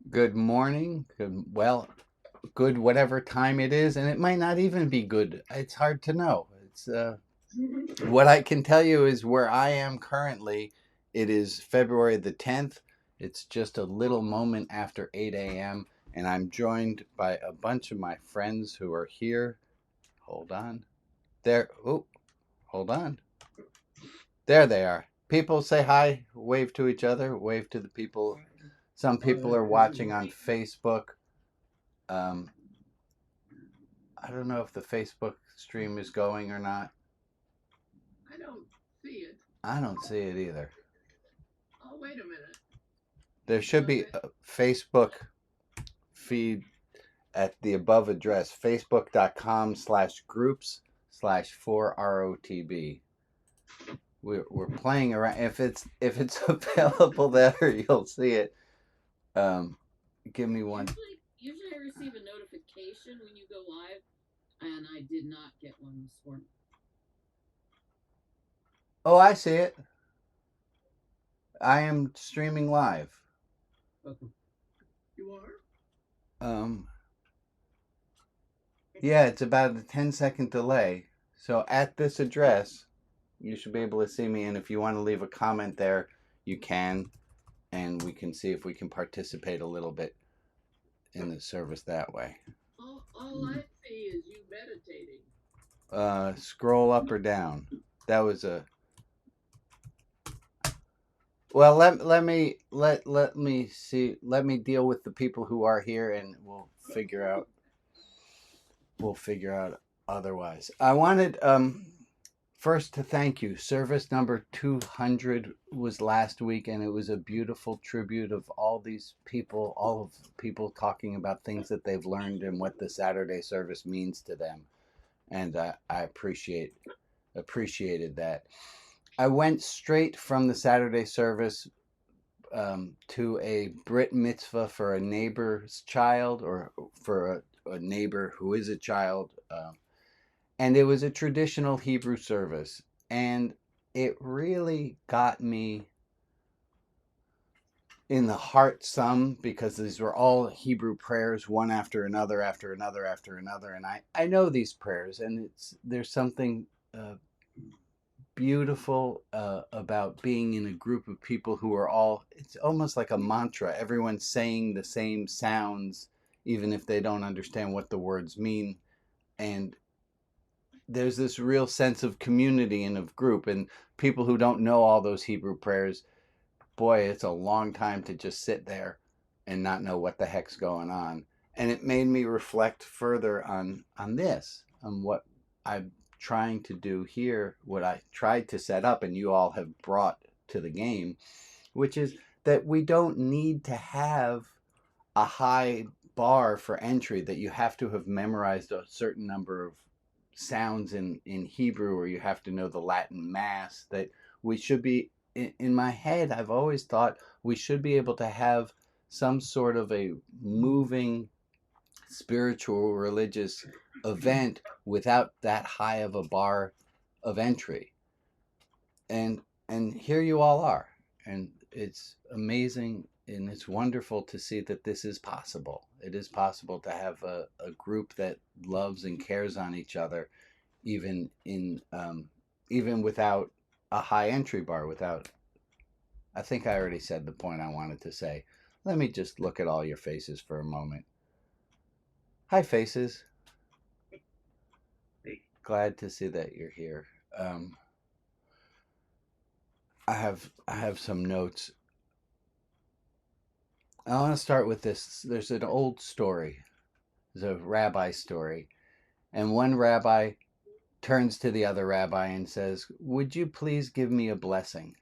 Good morning. Good whatever time it is, and it might not even be good. It's hard to know. It's What I can tell you is where I am currently. It is February the 10th. It's just a little moment after 8 a.m., and I'm joined by a bunch of my friends who are here. Hold on. There. Oh, hold on. There they are. People say hi, wave to each other, wave to the people. Some people are watching on Facebook. Um, I don't know if the Facebook stream is going or not. I don't see it. I don't see it either. Oh, wait a minute. There should be a Facebook feed at the above address, facebook.com/groups/4ROTB. We're playing around. If it's available there, you'll see it. Um, Give me one. Usually I receive a notification when you go live, and I did not get one this morning. Oh, I see it. I am streaming live. Okay. You are? Um, yeah, it's about a 10-second delay. So at this address, you should be able to see me. And if you want to leave a comment there, you can. And we can see if we can participate a little bit in the service that way. All I see is you meditating. Scroll up or down. That was a. Well, let me see. Let me deal with the people who are here, and we'll figure out otherwise. I wanted first to thank you. Service number 200 was last week, and it was a beautiful tribute of all of people talking about things that they've learned and what the Saturday service means to them. And I appreciated that. I went straight from the Saturday service to a Brit mitzvah for a neighbor's child, or for a neighbor who is a child. And it was a traditional Hebrew service. And it really got me in the heart some, because these were all Hebrew prayers, one after another, after another, after another. And I know these prayers, and there's something beautiful about being in a group of people who are all, it's almost like a mantra. Everyone's saying the same sounds, even if they don't understand what the words mean. And there's this real sense of community and of group. And people who don't know all those Hebrew prayers, boy, it's a long time to just sit there and not know what the heck's going on. And it made me reflect further on this, on what I'm trying to do here, what I tried to set up, and you all have brought to the game, which is that we don't need to have a high bar for entry, that you have to have memorized a certain number of sounds in Hebrew, or you have to know the Latin Mass. That we should be, in my head, I've always thought we should be able to have some sort of a moving spiritual religious event without that high of a bar of entry. And here you all are, and it's amazing, and it's wonderful to see that this is possible. It is possible to have a group that loves and cares on each other, even in even without a high entry bar. Without, I think I already said the point I wanted to say. Let me just look at all your faces for a moment. Hi, faces. Glad to see that you're here. Um, I have some notes. I want to start with this. There's an old story. There's a rabbi story, and one rabbi turns to the other rabbi and says, "Would you please give me a blessing?"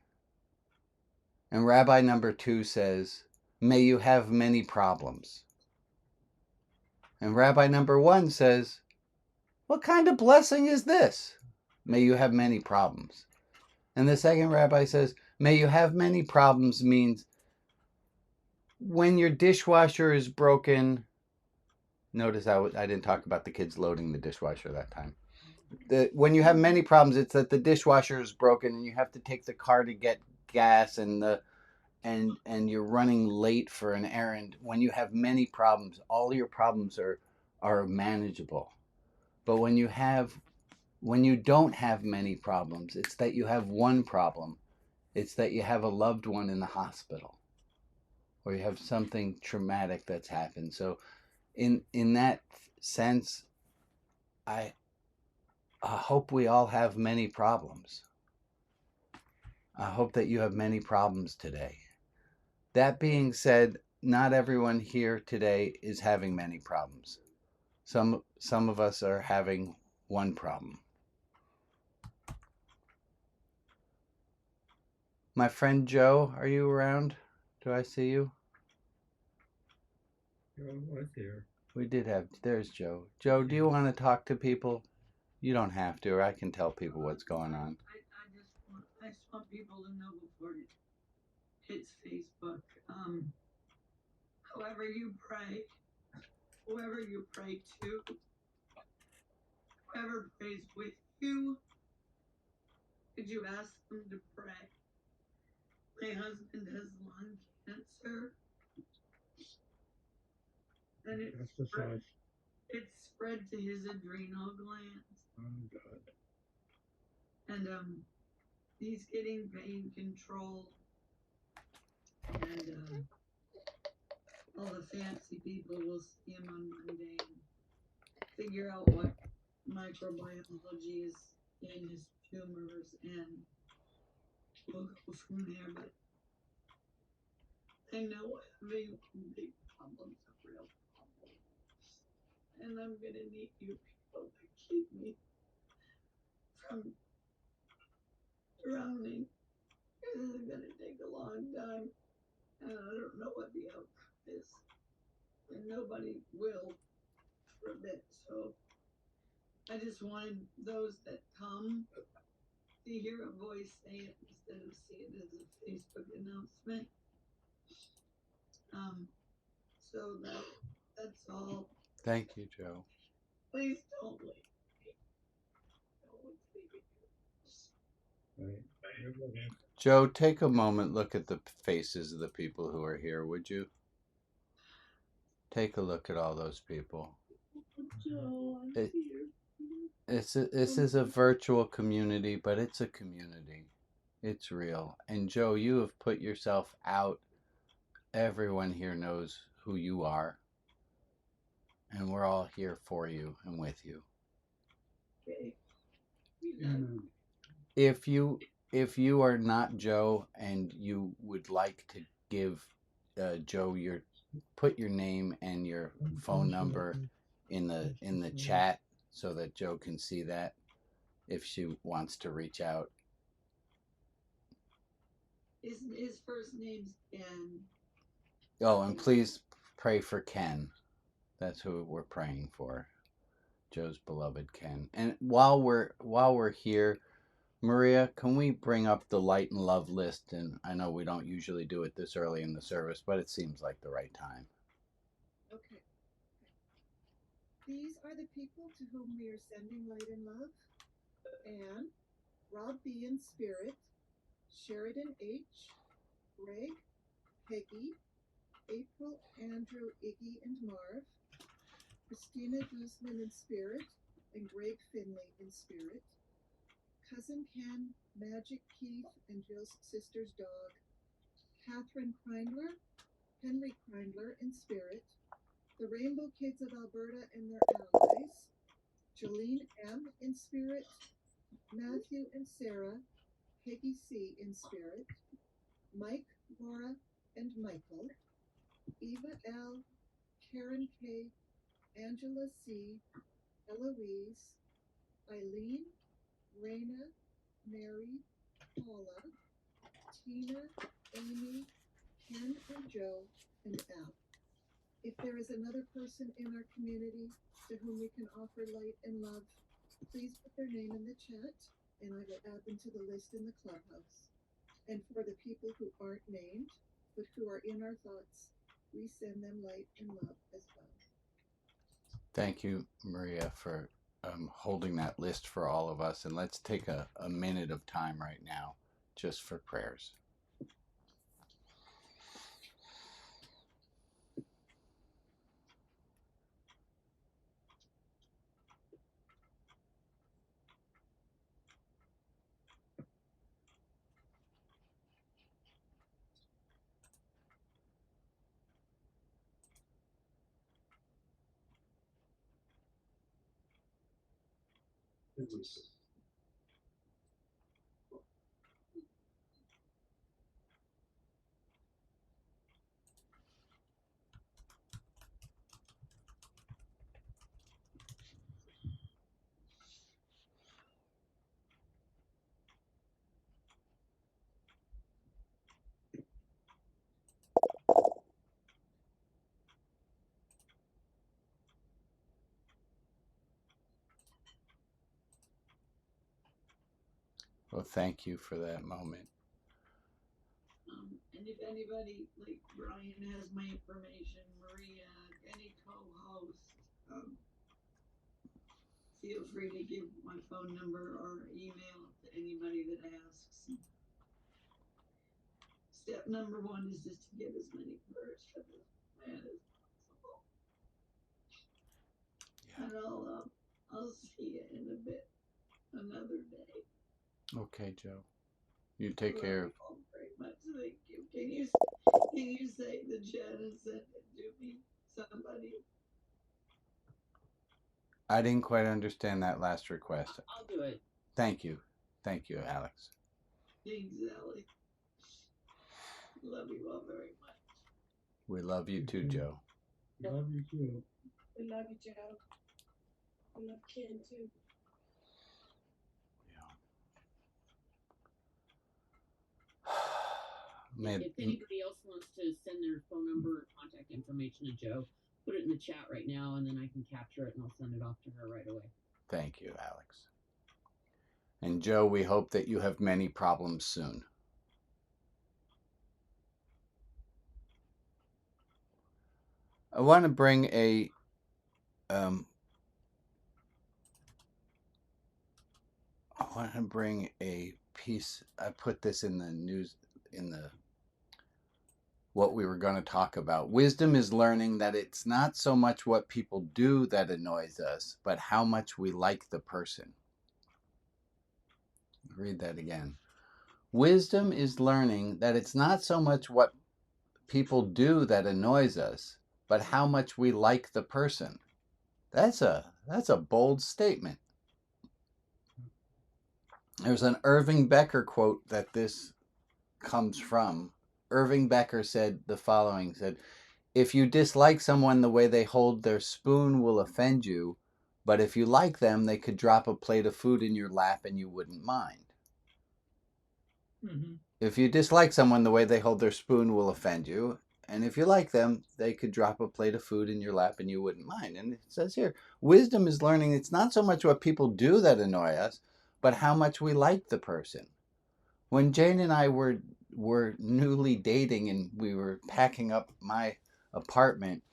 And rabbi number two says, "May you have many problems." And rabbi number one says, "What kind of blessing is this? May you have many problems." And the second rabbi says, "May you have many problems means when your dishwasher is broken." Notice I didn't talk about the kids loading the dishwasher that time. When you have many problems, it's that the dishwasher is broken and you have to take the car to get gas, and you're running late for an errand, when you have many problems, all your problems are manageable. But when you don't have many problems, it's that you have one problem. It's that you have a loved one in the hospital, or you have something traumatic that's happened. So in that sense, I hope we all have many problems. I hope that you have many problems today. That being said, not everyone here today is having many problems. Some of us are having one problem. My friend Joe, are you around? Do I see you? Right there. We did have, there's Joe. Joe, do you want to talk to people? You don't have to, or I can tell people what's going on. I just want people to know before it hits Facebook. However you pray, whoever you pray to, whoever prays with you, could you ask them to pray? My husband has lung cancer, and it's spread to his adrenal glands. Oh God. And he's getting pain control, and all the fancy people will see him on Monday and figure out what microbiology is in his tumors, and we'll go from there. But I know having big problems are real problems, and I'm gonna need you people to keep me from drowning. This is gonna take a long time, and I don't know what the outcome is, and nobody will for a bit. So I just wanted those that come to hear a voice say it instead of see it as a Facebook announcement. So that's all. Thank you, Joe. Please don't leave me. No one's leaving you. Joe, take a moment, look at the faces of the people who are here, would you? Take a look at all those people. Joe, I'm here. This is a virtual community, but it's a community. It's real. And Joe, you have put yourself out. Everyone here knows who you are. And we're all here for you and with you. Okay. If you are not Joe and you would like to give Joe put your name and your phone number in the chat so that Joe can see that if she wants to reach out. His first name's Ken. Oh, and please pray for Ken. That's who we're praying for. Joe's beloved Ken. And while we're here, Maria, can we bring up the light and love list? And I know we don't usually do it this early in the service, but it seems like the right time. Okay. These are the people to whom we are sending light and love. Anne, Rob B. in spirit, Sheridan H., Greg, Peggy, April, Andrew, Iggy, and Marv, Christina Guzman in spirit, and Greg Finley in spirit, Cousin Ken, Magic Keith, and Jill's sister's dog, Catherine Kreindler, Henry Kreindler in spirit, the Rainbow Kids of Alberta and their allies, Jolene M. in spirit, Matthew and Sarah, Peggy C. in spirit, Mike, Laura, and Michael, Eva L., Karen K., Angela C., Eloise, Eileen, Raina, Mary, Paula, Tina, Amy, Ken and Joe, and Al. If there is another person in our community to whom we can offer light and love, please put their name in the chat, and I will add them to the list in the clubhouse. And for the people who aren't named, but who are in our thoughts, we send them light and love as well. Thank you, Maria, for holding that list for all of us. And let's take a minute of time right now just for prayers. Well, thank you for that moment. And if anybody, like Brian has my information, Maria, any co-host, feel free to give my phone number or email to anybody that asks. Step number one is just to get as many birds for this man as possible. Yeah. And I'll see you in a bit, another day. Okay, Joe. You take care. Love you all very much. Thank you. Can you say the chat and send it to me, somebody? I didn't quite understand that last request. I'll do it. Thank you. Thank you, Alex. Thanks, Allie. Love you all very much. We love you too, Joe. Love you too. We love you, Joe. We love Ken too. Man, If anybody else wants to send their phone number or contact information to Joe, put it in the chat right now, and then I can capture it and I'll send it off to her right away. thank you, Alex. And Joe, we hope that you have many problems soon. I want to bring a piece. I put this in the news in the what we were going to talk about. Wisdom is learning that it's not so much what people do that annoys us, but how much we like the person. I'll read that again. Wisdom is learning that it's not so much what people do that annoys us, but how much we like the person. That's a bold statement. There's an Irving Becker quote that this comes from. Irving Becker said the following, said, "If you dislike someone, the way they hold their spoon will offend you, but if you like them, they could drop a plate of food in your lap and you wouldn't mind." Mm-hmm. If you dislike someone, the way they hold their spoon will offend you, and if you like them, they could drop a plate of food in your lap and you wouldn't mind. And it says here, wisdom is learning it's not so much what people do that annoy us, but how much we like the person. When Jane and I were newly dating and we were packing up my apartment,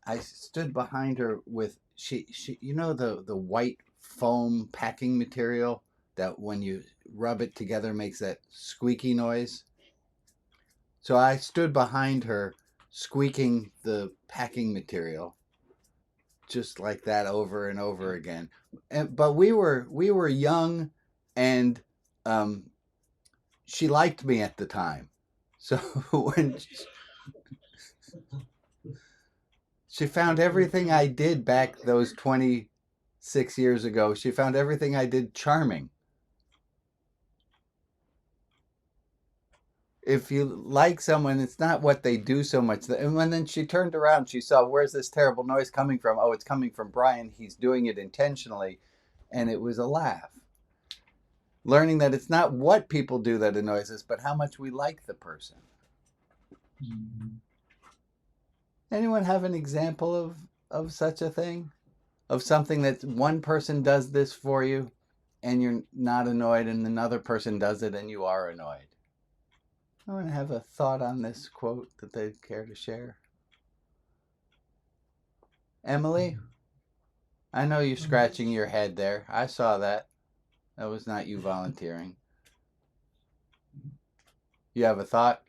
I stood behind her with she you know the white foam packing material that when you rub it together makes that squeaky noise. So I stood behind her squeaking the packing material just like that over and over again. But we were young, and she liked me at the time. So when she found everything I did back those 26 years ago, she found everything I did charming. If you like someone, it's not what they do so much. And when then she turned around, she saw, where's this terrible noise coming from? Oh, it's coming from Brian. He's doing it intentionally. And it was a laugh. Learning that it's not what people do that annoys us, but how much we like the person. Mm-hmm. Anyone have an example of such a thing? Of something that one person does this for you and you're not annoyed, and another person does it and you are annoyed? I want to have a thought on this quote that they'd care to share. Emily, I know you're scratching your head there. I saw that. That was not you volunteering. You have a thought?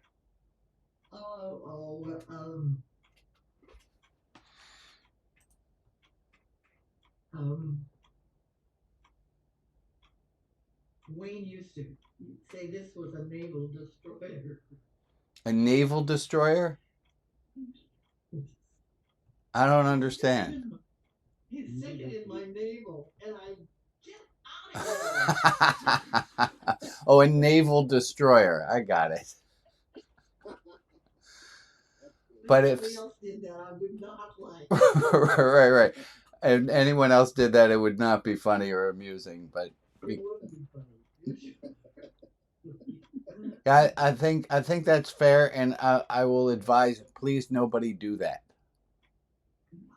Wayne used to say this was a naval destroyer. A naval destroyer? I don't understand. He's sticking in my navel, and I get out Oh, a naval destroyer. I got it. But if somebody else did that, I would not like. right. And anyone else did that, it would not be funny or amusing. But It wouldn't be funny. I think that's fair, and I will advise. Please, nobody do that.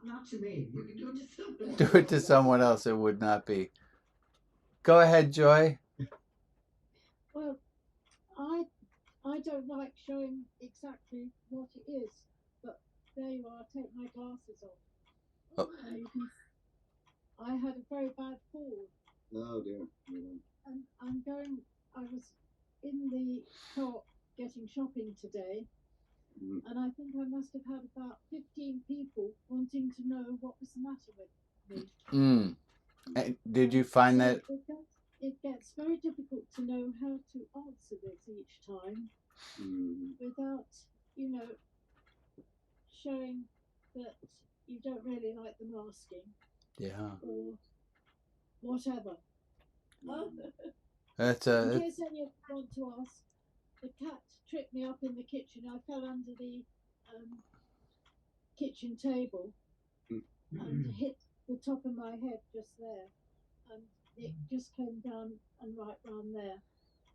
Not to me. You can do it to somebody. Do it to someone else. It would not be. Go ahead, Joy. Well, I I don't like showing exactly what it is, but there you are. Take my glasses off, Oh. and you can. I had a very bad fall, Oh dear. and I'm going. I was in the co-op getting shopping today, and I think I must have had about 15 people wanting to know what was the matter with me. Mm. Did you find that? It gets very difficult to know how to answer this each time without, showing that you don't really like the masking Yeah. or whatever. That's In case any of you want to ask, the cat tripped me up in the kitchen. I fell under the kitchen table and hit the top of my head just there. And it just came down and right round there.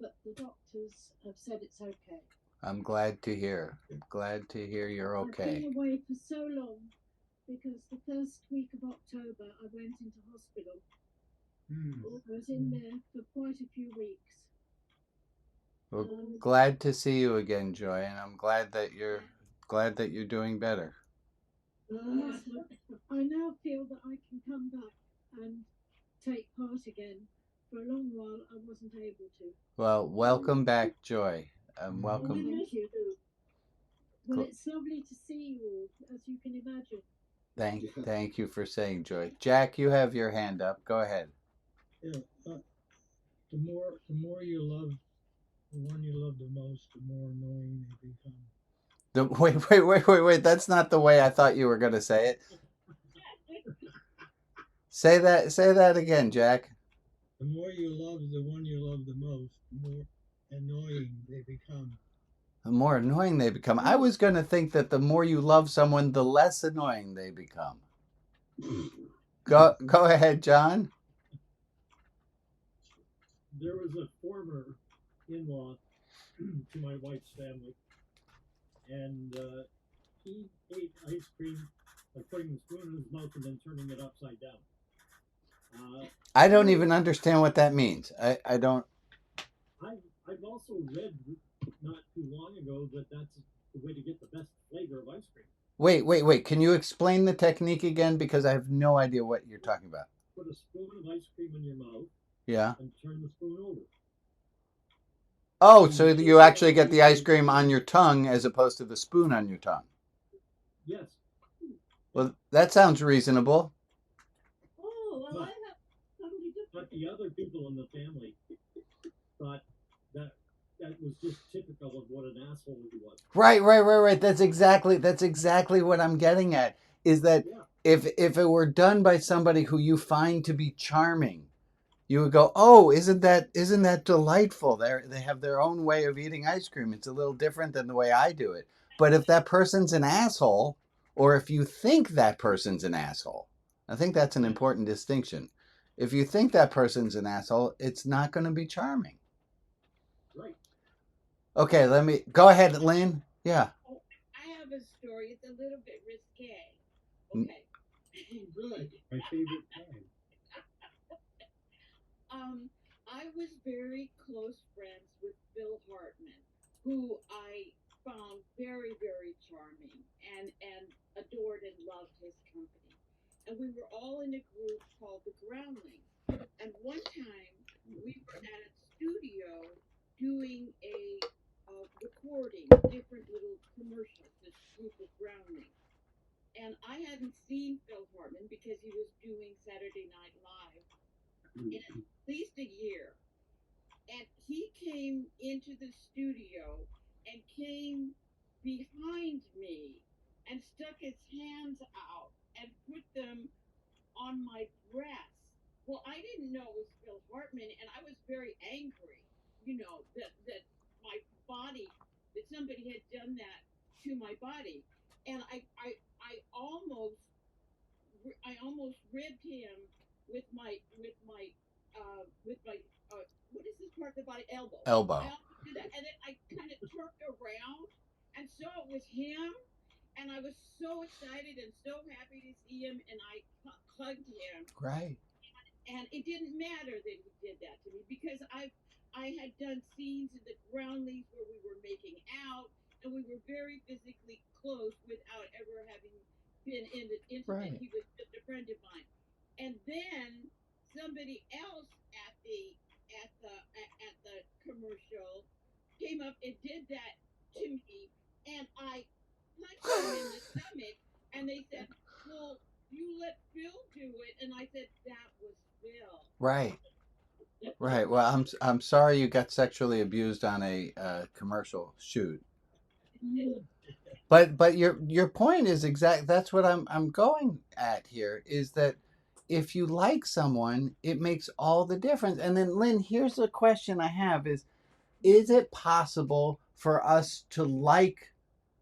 But the doctors have said it's okay. I'm glad to hear. Glad to hear you're I've okay. been away for so long because the first week of October I went into hospital. I was in there for quite a few weeks. Well, glad to see you again, Joy, and I'm glad that you're doing better. Yes, I now feel that I can come back and take part again. For a long while I wasn't able to. Well, welcome back, Joy. Welcome. Thank you. Well, it's lovely to see you all, as you can imagine. Thank you for saying, Joy. Jack, you have your hand up. Go ahead. Yeah. The more you love the one you love the most, the more annoying they become. Wait. That's not the way I thought you were going to say it. Say that again, Jack. The more you love the one you love the most, the more annoying they become. The more annoying they become. I was going to think that the more you love someone, the less annoying they become. Go ahead, John. There was a former in-law to my wife's family, and he ate ice cream by putting the spoon in his mouth and then turning it upside down. I don't even understand what that means. I don't. I've also read not too long ago that that's the way to get the best flavor of ice cream. Wait. Can you explain the technique again? Because I have no idea what you're talking about. Put a spoon of ice cream in your mouth. Yeah. And turn the spoon over. Oh, so you actually get the ice cream on your tongue as opposed to the spoon on your tongue. Yes. Well, that sounds reasonable. Oh, well, I have totally different. But the other people in the family thought that was just typical of what an asshole he was. Right. That's exactly what I'm getting at. Is that if it were done by somebody who you find to be charming, you would go, "Oh, isn't that delightful? They have their own way of eating ice cream. It's a little different than the way I do it." But if that person's an asshole, or if you think that person's an asshole, I think that's an important distinction. If you think that person's an asshole, it's not going to be charming. Right. Okay, let me go ahead, Lynn. Yeah. I have a story. It's a little bit risque. Okay. Good. My favorite time. I was very close friends with Bill Hartman, who I found very, very charming and adored and loved his company. And we were all in a group called the Groundlings. And one time we were at a studio doing a recording different little commercials, this group of Groundlings. And I hadn't seen Phil Hartman because he was doing Saturday Night Live in at least a year. And he came into the studio and came behind me and stuck his hands out and put them on my breast Well, I didn't know it was Phil Hartman, and I was very angry. That my body, that somebody had done that to my body, and I almost ribbed him with my what is this part of the body, elbow. I Elbow. almost did that, and then I kind of turned around and saw it was him, and I was so excited and so happy to see him, and I hugged him, Right. and it didn't matter that he did that to me because I had done scenes in the ground leaves where we were making out and we were very physically close without ever having been intimate. Right. He was just a friend of mine, and then somebody else at the commercial came up and did that to me, and I punched him in the stomach, and they said, "Well, you let Phil do it," and I said, "That was Phil." Right. Right. Well, I'm sorry you got sexually abused on a commercial shoot. But your point is exact. That's what I'm going at here. Is that if you like someone, it makes all the difference. And then Lynn, here's a question I have: is it possible for us to like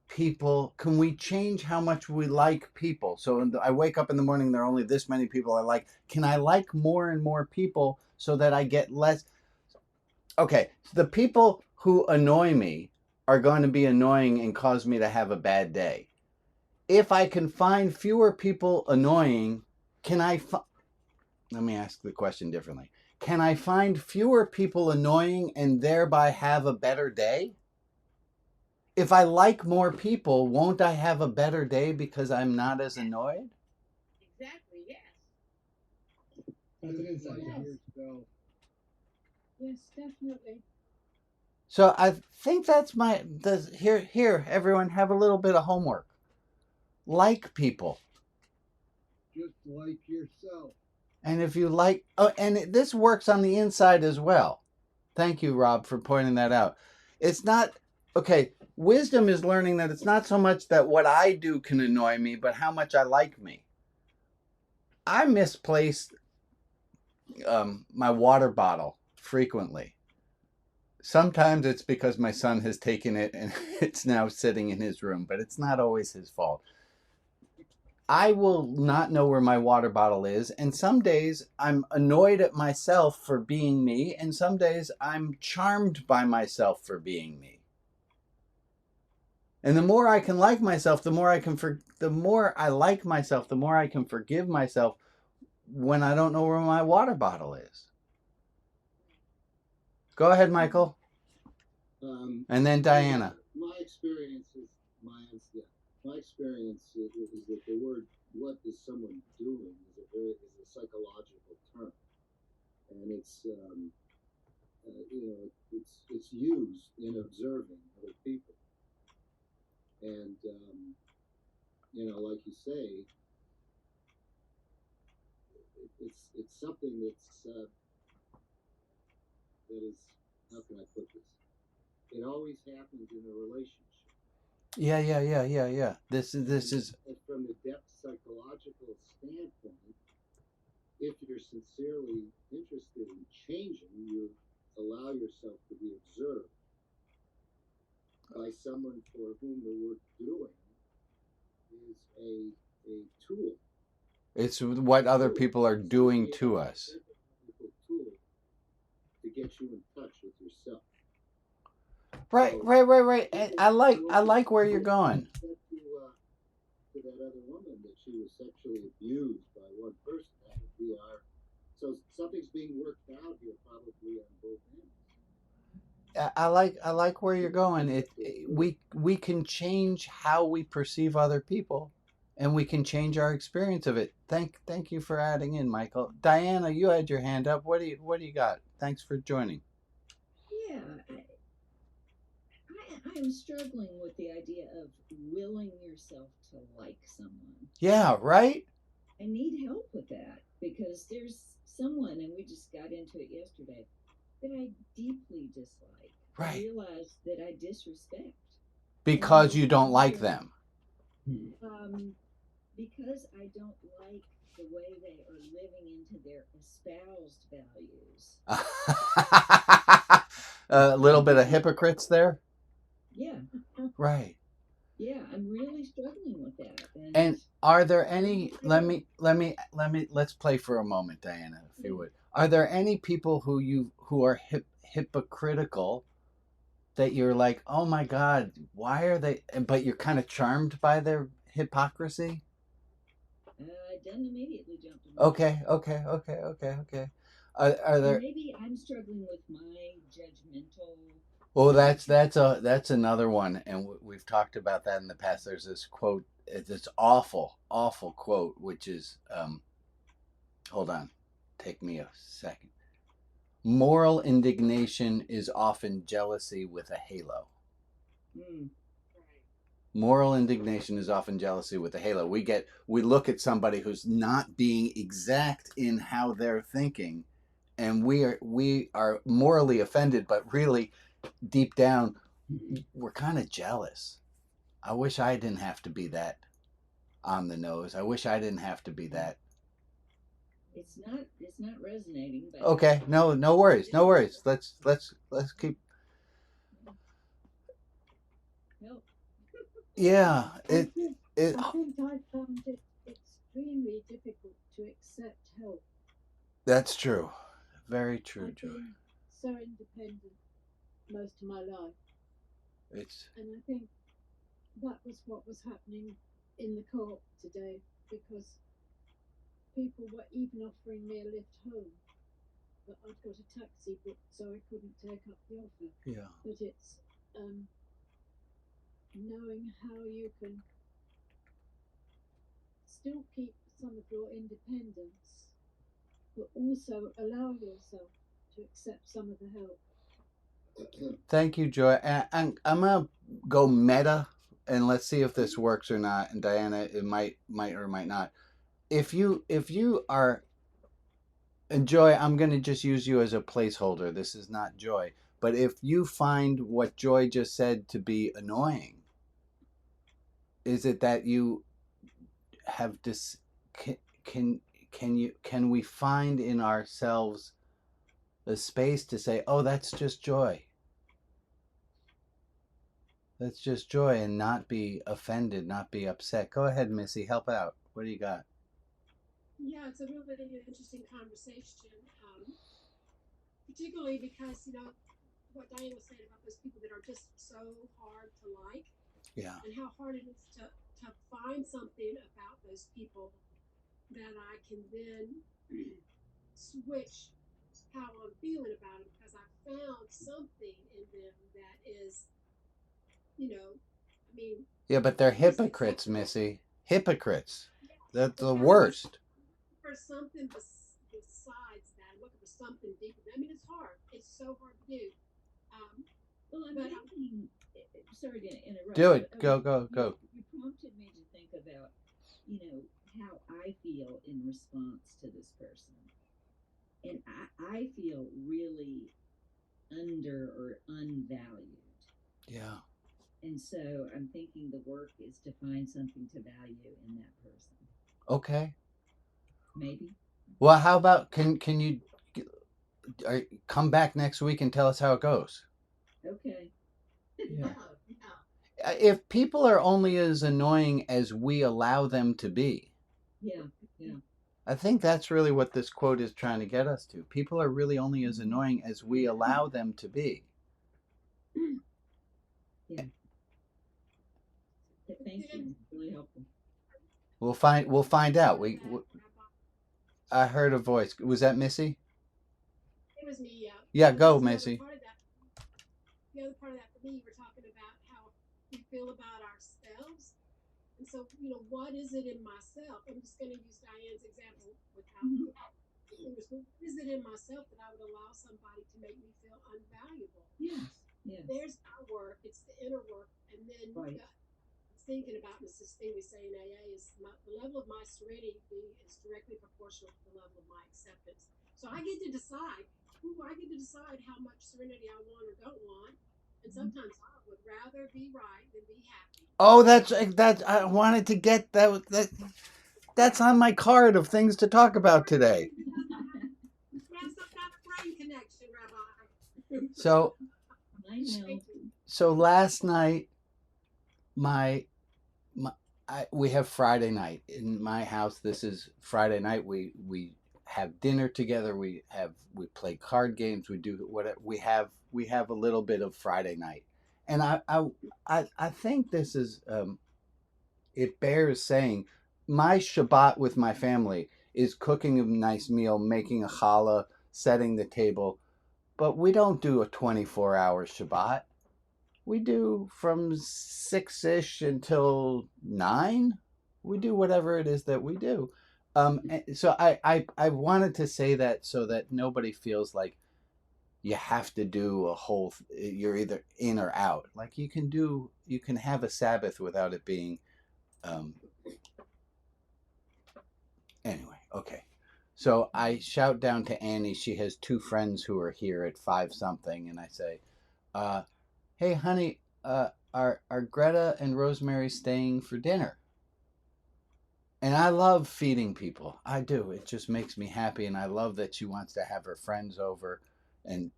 people? Can we change how much we like people? So I wake up in the morning, there are only this many people I like. Can I like more and more people so that I get less? Okay, the people who annoy me are going to be annoying and cause me to have a bad day. If I can find fewer people annoying, can I let me ask the question differently. Can I find fewer people annoying and thereby have a better day? If I like more people, won't I have a better day because I'm not as annoyed? Exactly. Yes. That's an insight. Yes. Yes, definitely. So I think that's here everyone have a little bit of homework. Like people. Just like yourself. And if you like, oh, and this works on the inside as well. Thank you, Rob, for pointing that out. It's not, okay, wisdom is learning that it's not so much that what I do can annoy me, but how much I like me. I misplace my water bottle frequently. Sometimes it's because my son has taken it and it's now sitting in his room, but it's not always his fault. I will not know where my water bottle is, and some days I'm annoyed at myself for being me, and some days I'm charmed by myself for being me. And the more I can like myself, the more I like myself, the more I can forgive myself when I don't know where my water bottle is. Go ahead, Michael. And then Diana. My experience is that the word "what is someone doing" is a psychological term, and it's used in observing other people, and like you say, it's something that is, how can I put this? It always happens in a relationship. Yeah. This is And from the depth psychological standpoint, if you're sincerely interested in changing, you allow yourself to be observed by someone for whom the word "doing" is a tool. It's what other people are doing to us. A tool to get you in touch with yourself. Right. And I like where you're going. To that other woman that she was sexually abused by one person. That would be so something's being worked out here, probably on both ends. I like where you're going. We can change how we perceive other people, and we can change our experience of it. Thank you for adding in, Michael. Diana, you had your hand up. What do you got? Thanks for joining. Yeah, I'm struggling with the idea of willing yourself to like someone. Yeah, right? I need help with that because there's someone, and we just got into it yesterday, that I deeply dislike. Right. I realize that I disrespect. Because you don't like them. Because I don't like the way they are living into their espoused values. A little bit of hypocrites there. Yeah, Right. yeah, I'm really struggling with that. And are there any, let's play for a moment, Diana, if you would. Are there any people who are hypocritical that you're like, oh my God, why are they, but you're kind of charmed by their hypocrisy? It doesn't immediately jump to me. Okay. Are there, Maybe I'm struggling with my judgmental. well, that's another one, and we've talked about that in the past. There's this quote, this awful quote, which is, hold on, take me a second. Moral indignation is often jealousy with a halo. Moral indignation is often jealousy with a halo. We look at somebody who's not being exact in how they're thinking, and we are morally offended, but really deep down we're kind of jealous. I wish I didn't have to be that on the nose. I wish I didn't have to be that. It's not resonating. But okay, no worries. Let's keep. Help. Yeah, I think I found it extremely difficult to accept help. That's true. Very true, I've Joy. been so independent most of my life. And I think that was what was happening in the co-op today, because people were even offering me a lift home, but I'd got a taxi booked, so I couldn't take up the offer. Yeah. But it's knowing how you can still keep some of your independence, but also allow yourself to accept some of the help. Thank you, Joy. And I'm gonna go meta, and let's see if this works or not. And Diana, it might or might not. If you are, and Joy, I'm gonna just use you as a placeholder. This is not Joy. But if you find what Joy just said to be annoying, is it that you have can we find in ourselves a space to say, oh, that's just Joy. That's just Joy, and not be offended, not be upset. Go ahead, Missy, help out. What do you got? Yeah, it's a really interesting conversation, particularly because, what Diane was saying about those people that are just so hard to like. Yeah. And how hard it is to find something about those people that I can then switch how I'm feeling about them, because I found something in them that is, Yeah, but they're hypocrites, Missy. Hypocrites. That's the worst. For something besides that, I'm looking for something deeper. It's hard. It's so hard to do. Well, I'm thinking. Sorry to interrupt. Do it. Go. You prompted me to think about, how I feel in response to this person, and I feel really under or unvalued. Yeah. And so I'm thinking the work is to find something to value in that person. Okay. Maybe. Well, how about can you come back next week and tell us how it goes? Okay. Yeah. If people are only as annoying as we allow them to be. Yeah. I think that's really what this quote is trying to get us to. People are really only as annoying as we allow them to be. Yeah. Thank you. Really helpful. We'll find out. I heard a voice. Was that Missy? It was me, yeah. Yeah, go, Missy. The other part of that for me, you were talking about how we feel about ourselves. And so, what is it in myself? I'm just going to use Diane's example with how what is it in myself that I would allow somebody to make me feel unvaluable? Yes. There's our work. It's the inner work. And then thinking about this thing we say in AA is the level of my serenity is directly proportional to the level of my acceptance. So I get to decide. I get to decide how much serenity I want or don't want. And sometimes I would rather be right than be happy. Oh, that's I wanted to get that. That's on my card of things to talk about today. You have some kind of brain connection, Rabbi. So, I know. so last night, we have Friday night in my house. This is Friday night. We have dinner together. We play card games. We do whatever. We have a little bit of Friday night, and I think this is it bears saying. My Shabbat with my family is cooking a nice meal, making a challah, setting the table, but we don't do a 24-hour Shabbat. We do from 6-ish until 9. We do whatever it is that we do. So I wanted to say that so that nobody feels like you have to do a whole. You're either in or out. Like you can have a Sabbath without it being. Anyway, okay. So I shout down to Annie. She has 2 friends who are here at 5 something, and I say, "Hey, honey, are Greta and Rosemary staying for dinner?" And I love feeding people. I do. It just makes me happy, and I love that she wants to have her friends over, and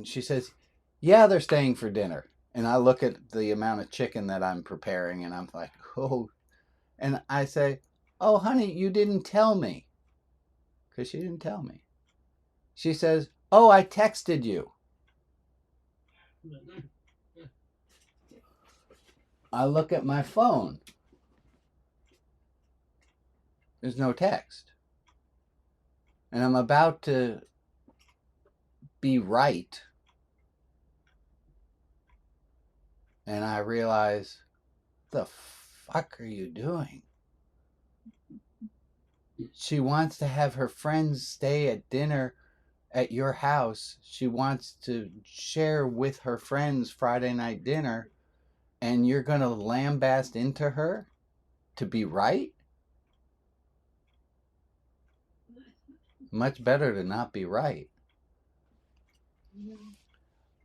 she says, "Yeah, they're staying for dinner." And I look at the amount of chicken that I'm preparing, and I'm like, "Oh," and I say, "Oh, honey, you didn't tell me," because she didn't tell me. She says, "Oh, I texted you." I look at my phone. There's no text. And I'm about to be right. And I realize, the fuck are you doing? She wants to have her friends stay at dinner at your house. She wants to share with her friends Friday night dinner. And you're going to lambaste into her to be right? Much better to not be right.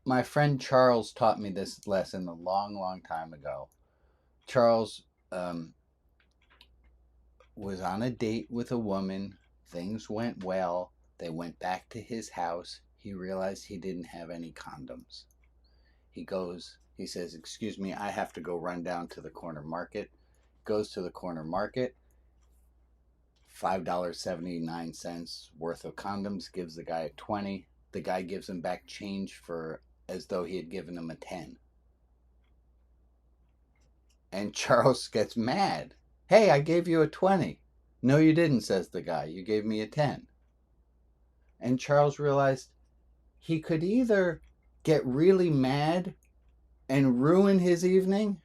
My friend Charles taught me this lesson a long, long time ago. Charles was on a date with a woman. Things went well. They went back to his house. He realized he didn't have any condoms. He says, "Excuse me, I have to go run down to the corner market." Goes to the corner market. $5.79 worth of condoms, gives the guy a 20. The guy gives him back change for as though he had given him a 10. And Charles gets mad. "Hey, I gave you a 20. "No, you didn't," says the guy. "You gave me a 10. And Charles realized he could either get really mad and ruin his evening,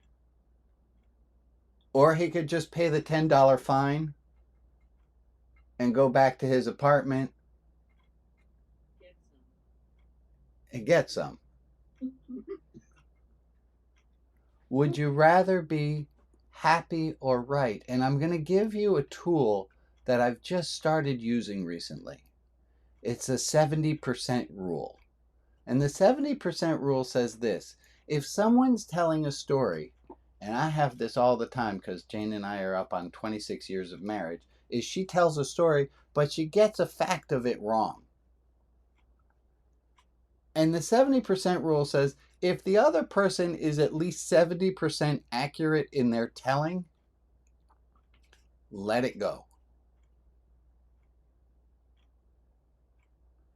or he could just pay the $10 fine and go back to his apartment and get some. Would you rather be happy or right? And I'm going to give you a tool that I've just started using recently. It's a 70% rule. And the 70% rule says this: if someone's telling a story, and I have this all the time because Jane and I are up on 26 years of marriage, is she tells a story, but she gets a fact of it wrong. And the 70% rule says if the other person is at least 70% accurate in their telling, let it go.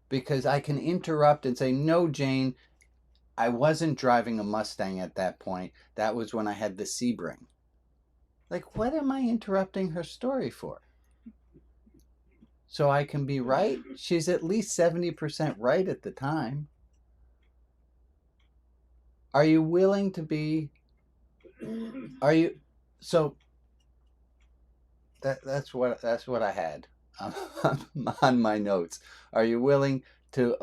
Because I can interrupt and say, "No, Jane, I wasn't driving a Mustang at that point. That was when I had the Sebring." Like, what am I interrupting her story for? So I can be right? She's at least 70% right at the time. Are you willing to be... So that's what I had on my notes. Are you willing to...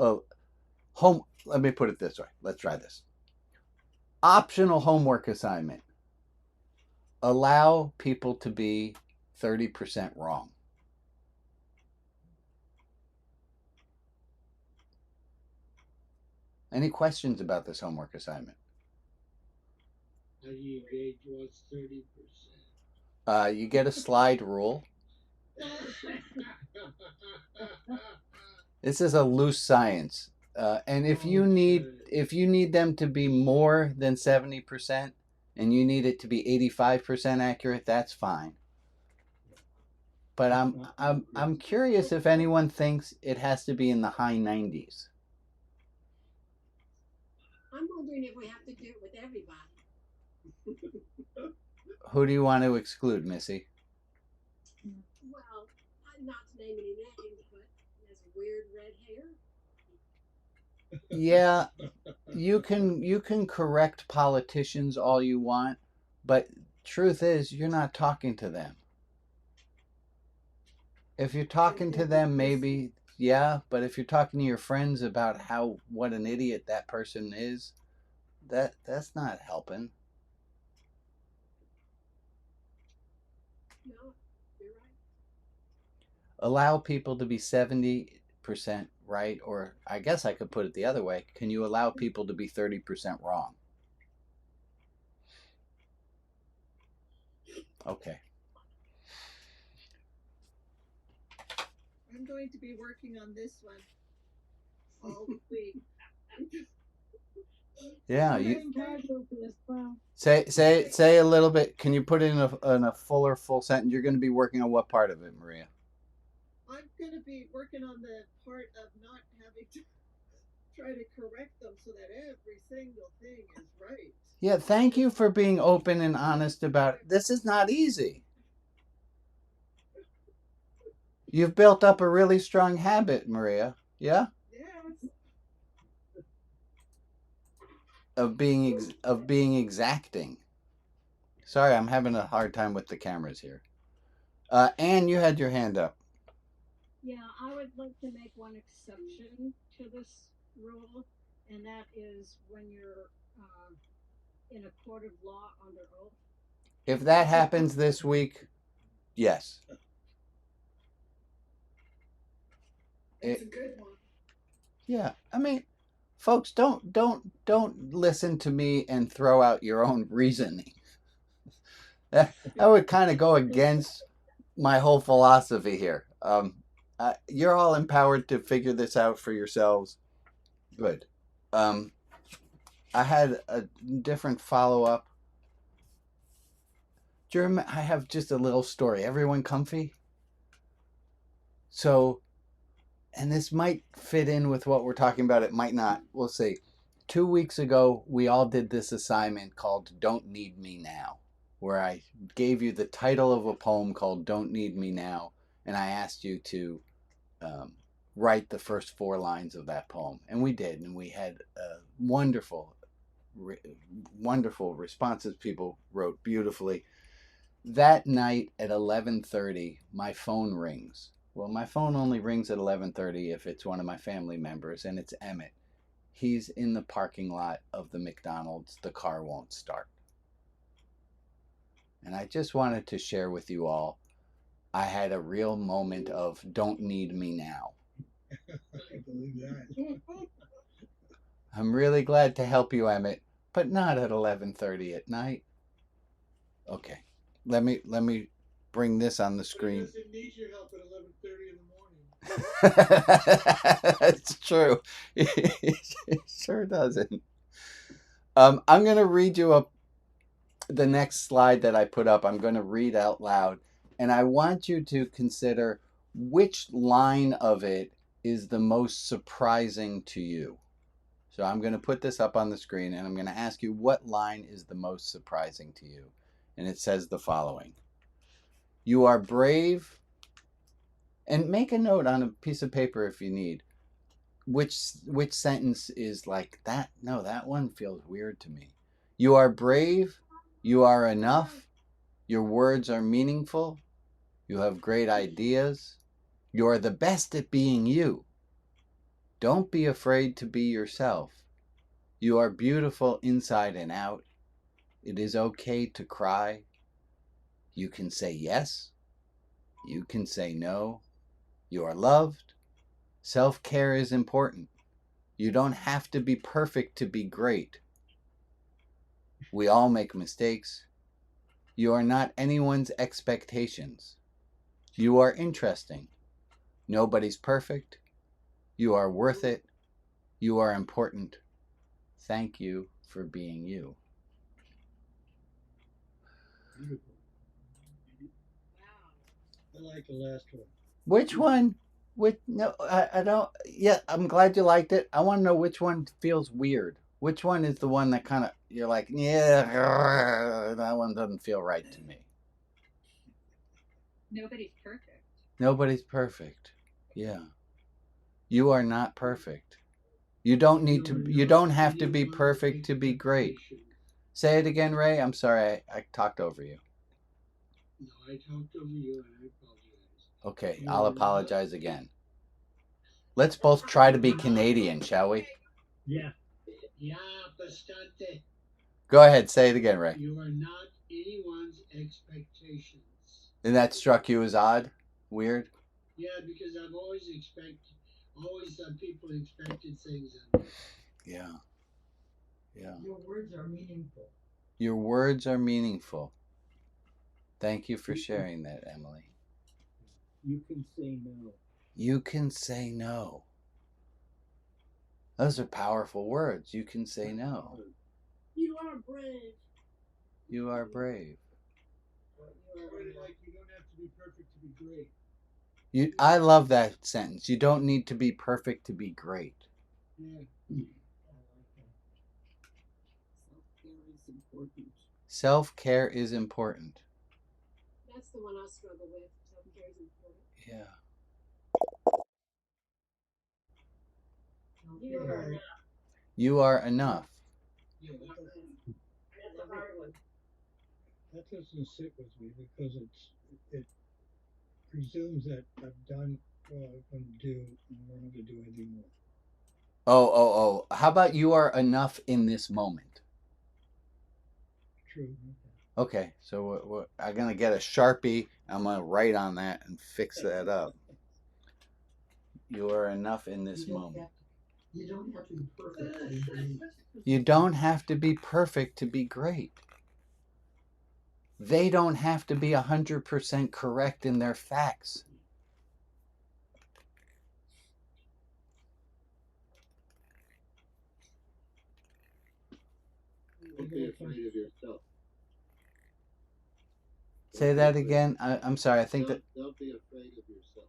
Let me put it this way. Let's try this. Optional homework assignment. Allow people to be 30% wrong. Any questions about this homework assignment? How do you gauge what's 30%? You get a slide rule. This is a loose science, and if you need them to be more than 70%, and you need it to be 85% accurate, that's fine. But I'm curious if anyone thinks it has to be in the high 90s. I'm wondering if we have to do it with everybody. Who do you want to exclude, Missy? Well, not to name any names, but has weird red hair. Yeah, you can correct politicians all you want, but truth is you're not talking to them. If you're talking to them, maybe, yeah, but if you're talking to your friends about what an idiot that person is, that's not helping. No, you're right. Allow people to be 70% right, or I guess I could put it the other way. Can you allow people to be 30% wrong? Okay. I'm going to be working on this one all week. Yeah, Say say a little bit. Can you put it in a full sentence? You're going to be working on what part of it, Maria? I'm going to be working on the part of not having to try to correct them so that every single thing is right. Yeah, thank you for being open and honest about it. This is not easy. You've built up a really strong habit, Maria. Yeah? Yes. Of being exacting. Sorry, I'm having a hard time with the cameras here. Anne, you had your hand up. Yeah, I would like to make one exception to this rule, and that is when you're in a court of law under oath. If that happens this week, yes. It's a good one. Yeah, I mean, folks, don't listen to me and throw out your own reasoning. That would kind of go against my whole philosophy here. You're all empowered to figure this out for yourselves. Good. I had a different follow-up. I have just a little story. Everyone comfy? So, and this might fit in with what we're talking about. It might not. We'll see. 2 weeks ago, we all did this assignment called Don't Need Me Now, where I gave you the title of a poem called Don't Need Me Now, and I asked you to write the first 4 lines of that poem. And we did, and we had wonderful responses. People wrote beautifully. That night at 11:30, my phone rings. Well, my phone only rings at 11:30 if it's one of my family members, and it's Emmett. He's in the parking lot of the McDonald's. The car won't start. And I just wanted to share with you all, I had a real moment of don't need me now. I believe that. I'm really glad to help you, Emmett, but not at 11:30 at night. Okay. Let me bring this on the screen. He doesn't need your help at 11:30 in the morning. That's true. It sure doesn't. I'm going to read you the next slide that I put up. I'm going to read out loud, and I want you to consider which line of it is the most surprising to you. So I'm going to put this up on the screen, and I'm going to ask you what line is the most surprising to you. And it says the following: you are brave, and make a note on a piece of paper if you need. Which sentence is like that? No, that one feels weird to me. You are brave, you are enough, your words are meaningful, you have great ideas, you are the best at being you. Don't be afraid to be yourself. You are beautiful inside and out. It is okay to cry. You can say yes. You can say no. You are loved. Self-care is important. You don't have to be perfect to be great. We all make mistakes. You are not anyone's expectations. You are interesting. Nobody's perfect. You are worth it. You are important. Thank you for being you. Beautiful. I like the last one. Which one? No, I don't. Yeah, I'm glad you liked it. I want to know which one feels weird. Which one is the one that kind of you're like, yeah, that one doesn't feel right to me. Nobody's perfect. Nobody's perfect. Yeah. You are not perfect. You don't need to. You don't have to be perfect to be great. Say it again, Ray. I'm sorry, I talked over you. No, I talked over you and I apologize. Okay, I'll apologize again. Let's both try to be Canadian, shall we? Yeah. Yeah, bastante. Go ahead, say it again, Ray. You are not anyone's expectations. And that struck you as odd? Weird? Yeah, because I've always people expected things of me. Yeah. Yeah. Your words are meaningful. Your words are meaningful. Thank you for sharing that, Emily. You can say no. You can say no. Those are powerful words. You can say no. You are brave. You are brave. Like you don't have to be perfect to be great. I love that sentence. You don't need to be perfect to be great. Yeah. Self-care is important. Self-care is important. That's the one I struggle with. Self-care is important. Yeah. You are enough. You are enough. That's a hard one. That doesn't sit with me because it presumes that I've done what I'm going to do and I don't have to do anything more. Oh. How about you are enough in this moment? True. Okay, so I'm going to get a Sharpie. I'm going to write on that and fix that up. You are enough in this moment. You don't have to be perfect. You don't have to be perfect to be great. They don't have to be 100% correct in their facts. Don't be afraid of yourself. Say that again. I'm sorry. I think that. Don't be afraid of yourself.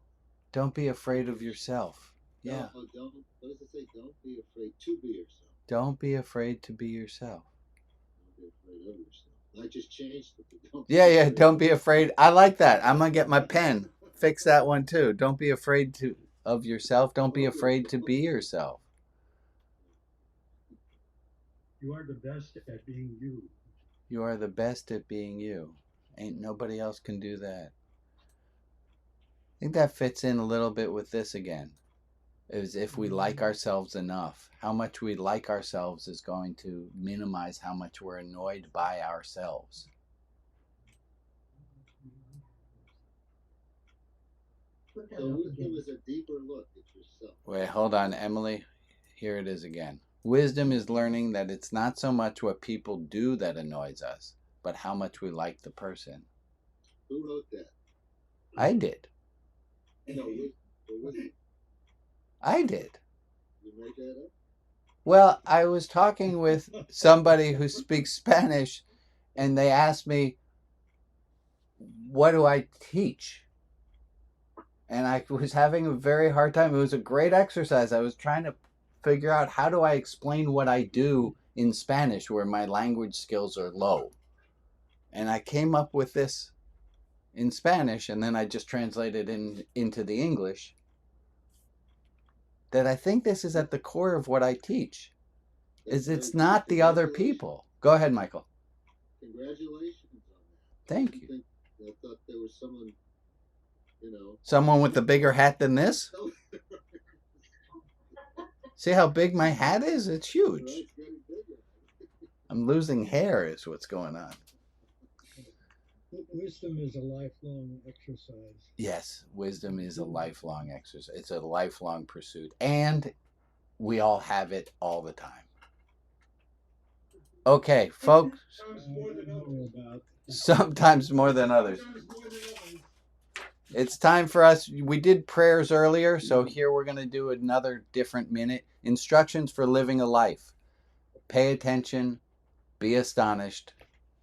Don't be afraid of yourself. Yeah. Don't. What does it say? Don't be afraid to be yourself. Don't be afraid to be yourself. Don't be afraid of yourself. I just changed it. Yeah. Don't be afraid. I like that. I'm gonna get my pen. Fix that one too. Don't be afraid of yourself. Don't be afraid to be yourself. You are the best at being you. You are the best at being you. Ain't nobody else can do that. I think that fits in a little bit with this again. Is if we like ourselves enough. How much we like ourselves is going to minimize how much we're annoyed by ourselves. So wisdom is a deeper look at yourself. Wait, hold on, Emily. Here it is again. Wisdom is learning that it's not so much what people do that annoys us, but how much we like the person. Who wrote that? I did. No, wisdom. I did. You made that up? Well, I was talking with somebody who speaks Spanish, and they asked me, what do I teach? And I was having a very hard time. It was a great exercise. I was trying to figure out how do I explain what I do in Spanish where my language skills are low. And I came up with this in Spanish, and then I just translated into the English. That I think this is at the core of what I teach. Is it's not the other people. Go ahead, Michael. Congratulations on that. Thank you. I thought there was someone, Someone with a bigger hat than this? See how big my hat is? It's huge. I'm losing hair is what's going on. Wisdom is a lifelong exercise. Yes, wisdom is a lifelong exercise. It's a lifelong pursuit. And we all have it all the time. Okay, folks. Sometimes more than others. Sometimes more than others. It's time for us. We did prayers earlier, so here we're going to do another different minute. Instructions for living a life. Pay attention, be astonished,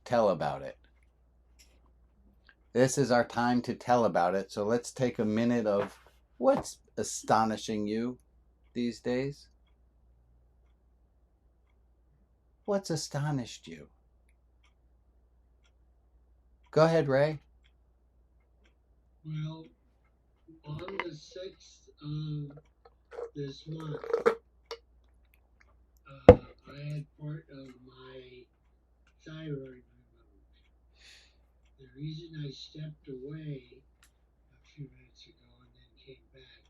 tell about it. This is our time to tell about it, so let's take a minute of what's astonishing you these days. What's astonished you? Go ahead, Ray. Well, on the 6th of this month, I had part of my thyroid removed. The reason I stepped away a few minutes ago and then came back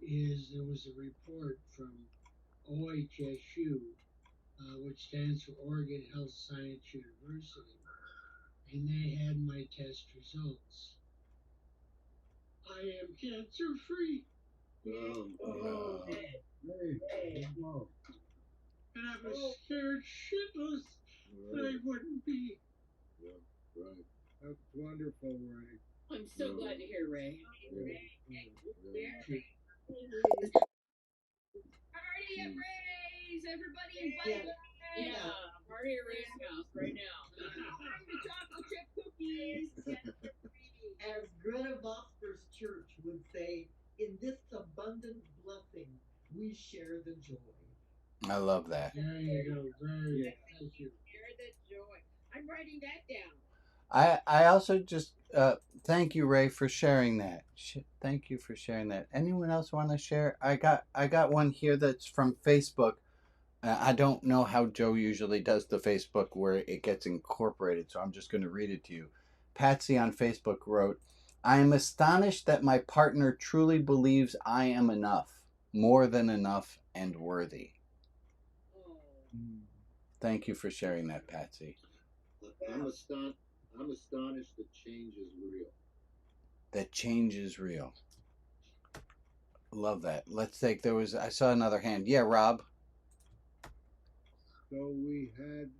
is there was a report from OHSU, which stands for Oregon Health Science University, and they had my test results. I am cancer free. And I was scared shitless that I wouldn't be. Right. That's wonderful, Ray. I'm so glad to hear, Ray. Party at Ray's! Everybody invite Ray! Yeah, party at Ray's house right now. Time to chocolate chip cookies! As Greta Foster's church would say, in this abundant blessing, we share the joy. I love that. There you go. Very thank you. Share the joy. I'm writing that down. I also just thank you, Ray, for sharing that. Thank you for sharing that. Anyone else want to share? I got one here that's from Facebook. I don't know how Joe usually does the Facebook where it gets incorporated, so I'm just going to read it to you. Patsy on Facebook wrote, "I am astonished that my partner truly believes I am enough, more than enough, and worthy." Thank you for sharing that, Patsy. I'm astonished that change is real. That change is real. Love that. Let's take, I saw another hand. Yeah, Rob. So we had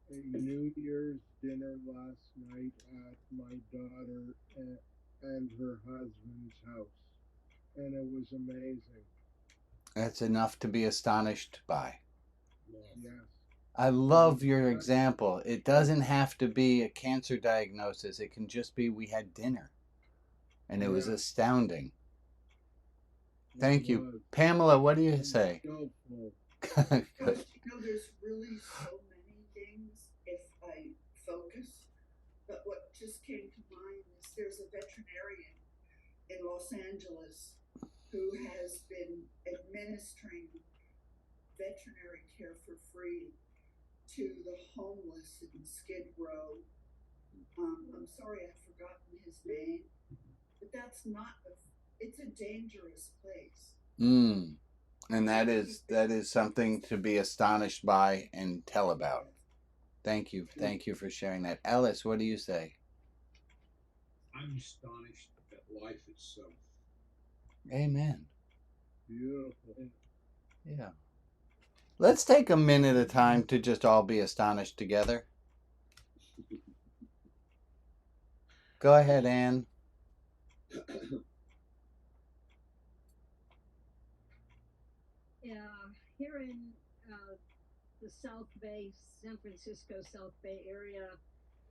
a New Year's dinner last night at my daughter and her husband's house, and it was amazing. That's enough to be astonished by. Yes. I love your example. It doesn't have to be a cancer diagnosis. It can just be we had dinner, and it was astounding. Thank you. Pamela, what do you say? There's really so many things if I focus, but what just came to mind is there's a veterinarian in Los Angeles who has been administering veterinary care for free to the homeless in Skid Row. I'm sorry, I've forgotten his name, but that's not it's a dangerous place. And that is something to be astonished by and tell about. Thank you for sharing that. Ellis, what do you say? I'm astonished at life itself. Amen. Beautiful. Yeah. Let's take a minute at a time to just all be astonished together. Go ahead, Anne. Here in the South Bay, San Francisco South Bay area,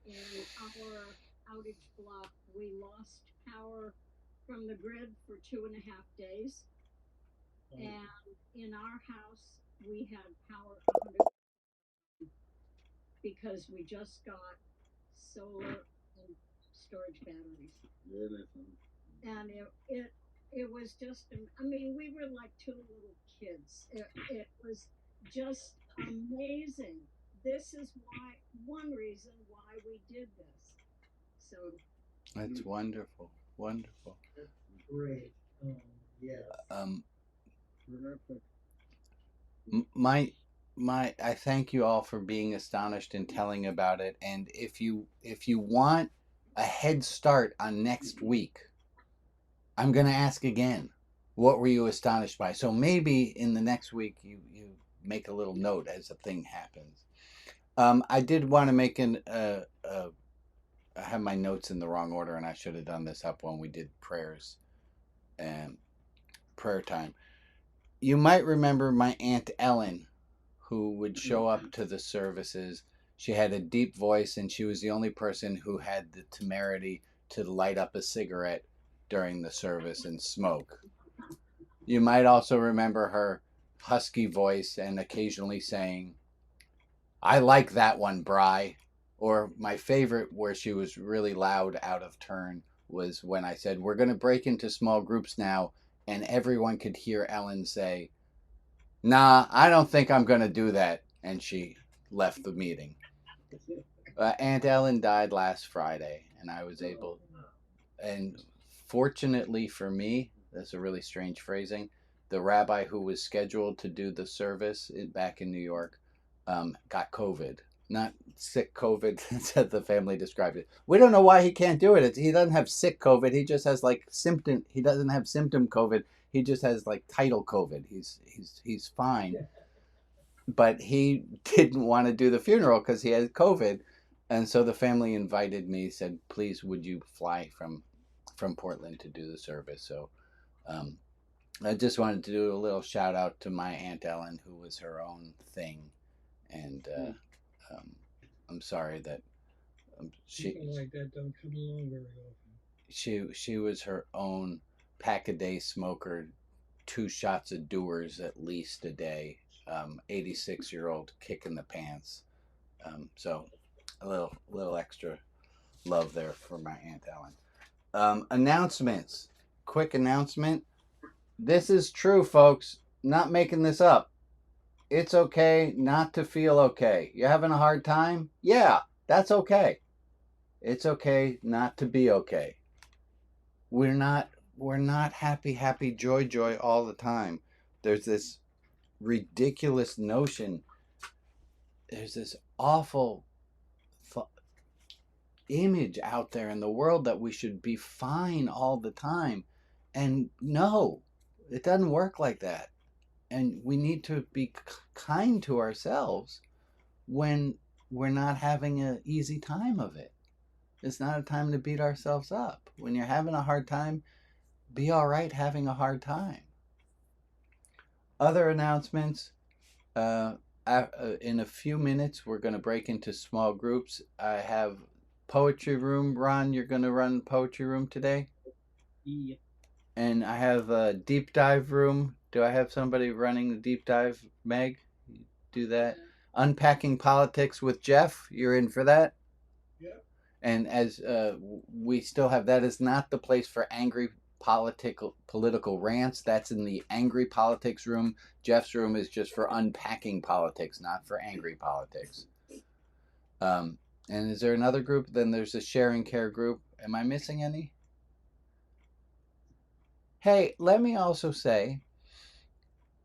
in our outage block, we lost power from the grid for 2.5 days. And in our house, we had power 100 because we just got solar and storage batteries. And it was just, I mean, we were like two little kids. It was just amazing. This is one reason why we did this. So that's wonderful. Wonderful. That's great. Yes. Terrific. I thank you all for being astonished and telling about it. And if you want a head start on next week, I'm going to ask again, what were you astonished by? So maybe in the next week you make a little note as a thing happens. I did want to make I have my notes in the wrong order, and I should have done this up when we did prayers and prayer time. You might remember my Aunt Ellen, who would show up to the services. She had a deep voice, and she was the only person who had the temerity to light up a cigarette during the service and smoke. You might also remember her husky voice and occasionally saying, "I like that one, Bry." Or my favorite, where she was really loud out of turn, was when I said, "We're going to break into small groups now," and everyone could hear Ellen say, "Nah, I don't think I'm going to do that." And she left the meeting. Aunt Ellen died last Friday, and I was able, and fortunately for me, that's a really strange phrasing, the rabbi who was scheduled to do the service back in New York got COVID. Not sick COVID, as the family described it. We don't know why he can't do it. He doesn't have sick COVID. He just has like symptom. He doesn't have symptom COVID. He just has like tidal COVID. He's fine. But he didn't want to do the funeral because he had COVID, and so the family invited me. Said, "Please, would you fly from Portland to do the service?" So um, I just wanted to do a little shout out to my Aunt Ellen, who was her own thing, and I'm sorry that People like that don't come along very often. she was her own pack-a-day smoker, 2 shots of Doers at least a day, 86-year-old kick in the pants. So a little extra love there for my Aunt Ellen. Announcements. Quick announcement. This is true, folks. Not making this up. It's okay not to feel okay. You're having a hard time? Yeah, that's okay. It's okay not to be okay. We're not happy, joy all the time. There's this ridiculous notion. There's this awful image out there in the world that we should be fine all the time. And no, it doesn't work like that. And we need to be kind to ourselves when we're not having an easy time of it. It's not a time to beat ourselves up. When you're having a hard time, be all right having a hard time. Other announcements. In a few minutes, we're going to break into small groups. I have poetry room. Ron, you're going to run poetry room today? Yeah. And I have a deep dive room. Do I have somebody running the deep dive? Meg, do that. Unpacking politics with Jeff. You're in for that? Yep. And as we still have, that is not the place for angry political rants. That's in the angry politics room. Jeff's room is just for unpacking politics, not for angry politics. And is there another group? Then there's a sharing care group. Am I missing any? Hey, let me also say,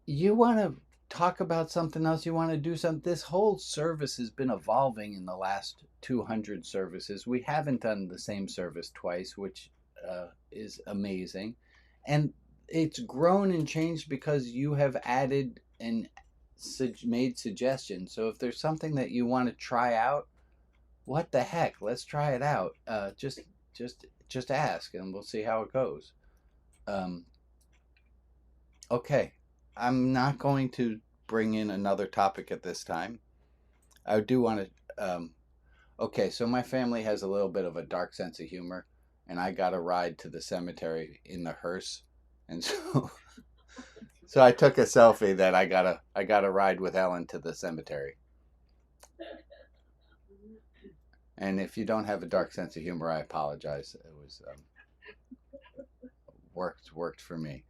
you want to talk about something else, you want to do something. This whole service has been evolving in the last 200 services. We haven't done the same service twice, which is amazing. And it's grown and changed because you have added and made suggestions. So if there's something that you want to try out, what the heck, let's try it out. Just ask and we'll see how it goes. Okay, I'm not going to bring in another topic at this time. I do want to. Okay, so my family has a little bit of a dark sense of humor, and I got a ride to the cemetery in the hearse, and so I took a selfie that I got a ride with Ellen to the cemetery. And if you don't have a dark sense of humor, I apologize. It was worked for me.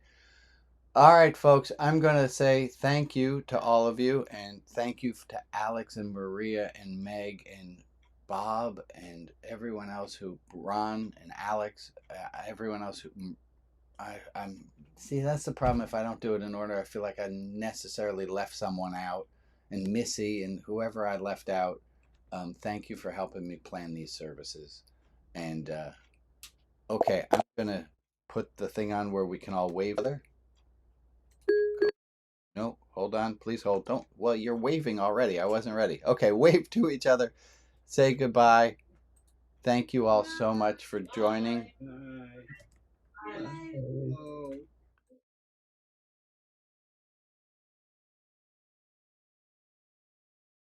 All right, folks, I'm going to say thank you to all of you, and thank you to Alex and Maria and Meg and Bob and everyone else Ron and Alex, everyone else who, I'm, see, that's the problem. If I don't do it in order, I feel like I necessarily left someone out, and Missy and whoever I left out. Thank you for helping me plan these services. And, okay, I'm going to put the thing on where we can all wave together. No, hold Hold on. Please hold. Don't. Well, you're waving already. I wasn't ready. Okay, wave to each other. Say goodbye. Thank you all so much for joining. Bye. Bye.